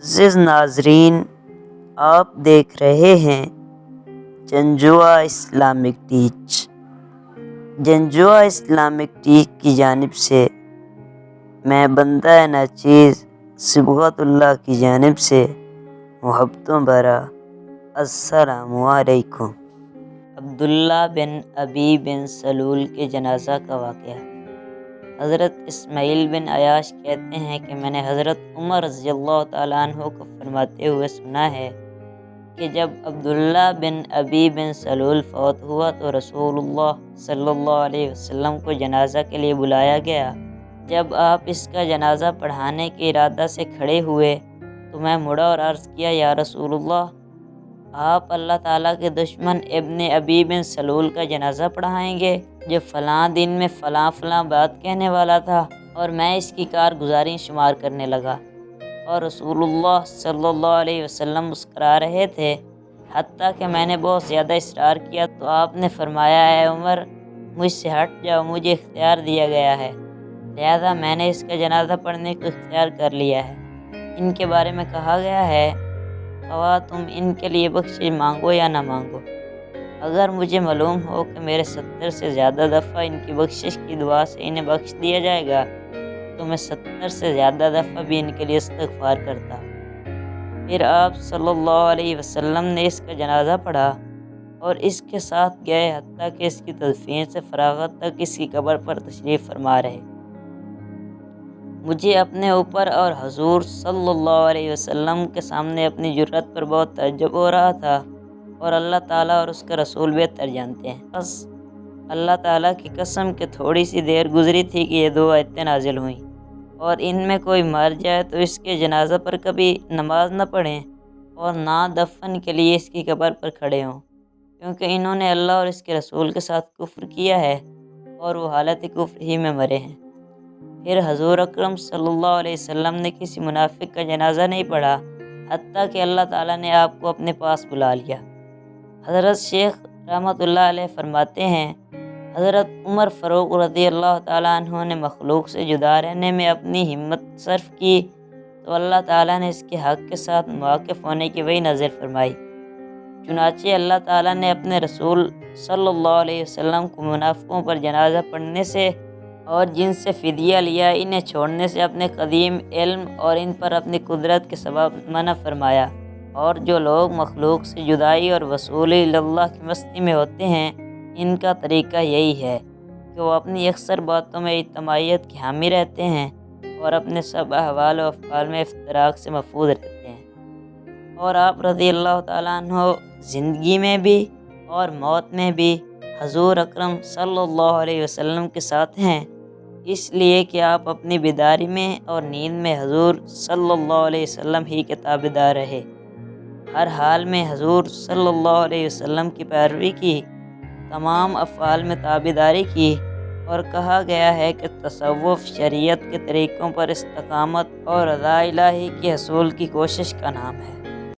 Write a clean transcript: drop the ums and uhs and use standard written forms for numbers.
معزز ناظرین، آپ دیکھ رہے ہیں Janjua Islamic teach. Janjua Islamic teach کی جانب سے میں بندہ ناچیز صبغت اللہ کی جانب سے محبتوں بھرا السلام علیکم۔ عبداللہ بن ابی بن سلول کے جنازہ کا واقعہ۔ حضرت اسماعیل بن عیاش کہتے ہیں کہ میں نے حضرت عمر رضی اللہ تعالیٰ عنہ کو فرماتے ہوئے سنا ہے کہ جب عبداللہ بن ابی بن سلول فوت ہوا تو رسول اللہ صلی اللہ علیہ وسلم کو جنازہ کے لیے بلایا گیا۔ جب آپ اس کا جنازہ پڑھانے کے ارادہ سے کھڑے ہوئے تو میں مڑا اور عرض کیا، یا رسول اللہ، آپ اللہ تعالیٰ کے دشمن ابن ابی بن سلول کا جنازہ پڑھائیں گے جو فلاں دن میں فلاں فلاں بات کہنے والا تھا، اور میں اس کی کارگزاری شمار کرنے لگا، اور رسول اللہ صلی اللہ علیہ وسلم مسکرا رہے تھے، حتیٰ کہ میں نے بہت زیادہ اصرار کیا تو آپ نے فرمایا، اے عمر، مجھ سے ہٹ جاؤ، مجھے اختیار دیا گیا ہے، لہذا میں نے اس کا جنازہ پڑھنے کو اختیار کر لیا ہے۔ ان کے بارے میں کہا گیا ہے، خواہ تم ان کے لیے بخشش مانگو یا نہ مانگو، اگر مجھے معلوم ہو کہ میرے 70 سے زیادہ دفعہ ان کی بخشش کی دعا سے انہیں بخش دیا جائے گا تو میں 70 سے زیادہ دفعہ بھی ان کے لیے استغفار کرتا۔ پھر آپ صلی اللہ علیہ وسلم نے اس کا جنازہ پڑھا اور اس کے ساتھ گئے، حتیٰ کہ اس کی تدفین سے فراغت تک اس کی قبر پر تشریف فرما رہے۔ مجھے اپنے اوپر اور حضور صلی اللہ علیہ وسلم کے سامنے اپنی جرأت پر بہت تعجب ہو رہا تھا، اور اللہ تعالیٰ اور اس کا رسول بہتر جانتے ہیں۔ بس اللہ تعالیٰ کی قسم کہ تھوڑی سی دیر گزری تھی کہ یہ دو آیتیں نازل ہوئیں، اور ان میں کوئی مر جائے تو اس کے جنازہ پر کبھی نماز نہ پڑھیں اور نہ دفن کے لیے اس کی قبر پر کھڑے ہوں، کیونکہ انہوں نے اللہ اور اس کے رسول کے ساتھ کفر کیا ہے اور وہ حالت کفر ہی میں مرے ہیں۔ پھر حضور اکرم صلی اللہ علیہ وسلم نے کسی منافق کا جنازہ نہیں پڑھا، حتیٰ کہ اللہ تعالیٰ نے آپ کو اپنے پاس بلا لیا۔ حضرت شیخ رحمۃ اللہ علیہ فرماتے ہیں، حضرت عمر فاروق رضی اللہ تعالیٰ عنہ نے مخلوق سے جدا رہنے میں اپنی ہمت صرف کی تو اللہ تعالیٰ نے اس کے حق کے ساتھ واقف ہونے کی وحی نازل فرمائی۔ چنانچہ اللہ تعالیٰ نے اپنے رسول صلی اللہ علیہ وسلم کو منافقوں پر جنازہ پڑھنے سے اور جن سے فدیہ لیا انہیں چھوڑنے سے اپنے قدیم علم اور ان پر اپنی قدرت کے سبب منع فرمایا، اور جو لوگ مخلوق سے جدائی اور وصول اللہ کی مستی میں ہوتے ہیں، ان کا طریقہ یہی ہے کہ وہ اپنی اکثر باتوں میں اجتماعیت کی حامی رہتے ہیں اور اپنے سب احوال و افعال میں افتراق سے محفوظ رہتے ہیں، اور آپ رضی اللہ تعالیٰ عنہ زندگی میں بھی اور موت میں بھی حضور اکرم صلی اللہ علیہ وسلم کے ساتھ ہیں، اس لیے کہ آپ اپنی بیداری میں اور نیند میں حضور صلی اللہ علیہ وسلم ہی کے تابعدار رہے، ہر حال میں حضور صلی اللہ علیہ وسلم کی پیروی کی، تمام افعال میں تابعداری کی، اور کہا گیا ہے کہ تصوف شریعت کے طریقوں پر استقامت اور رضا الہی کے حصول کی کوشش کا نام ہے۔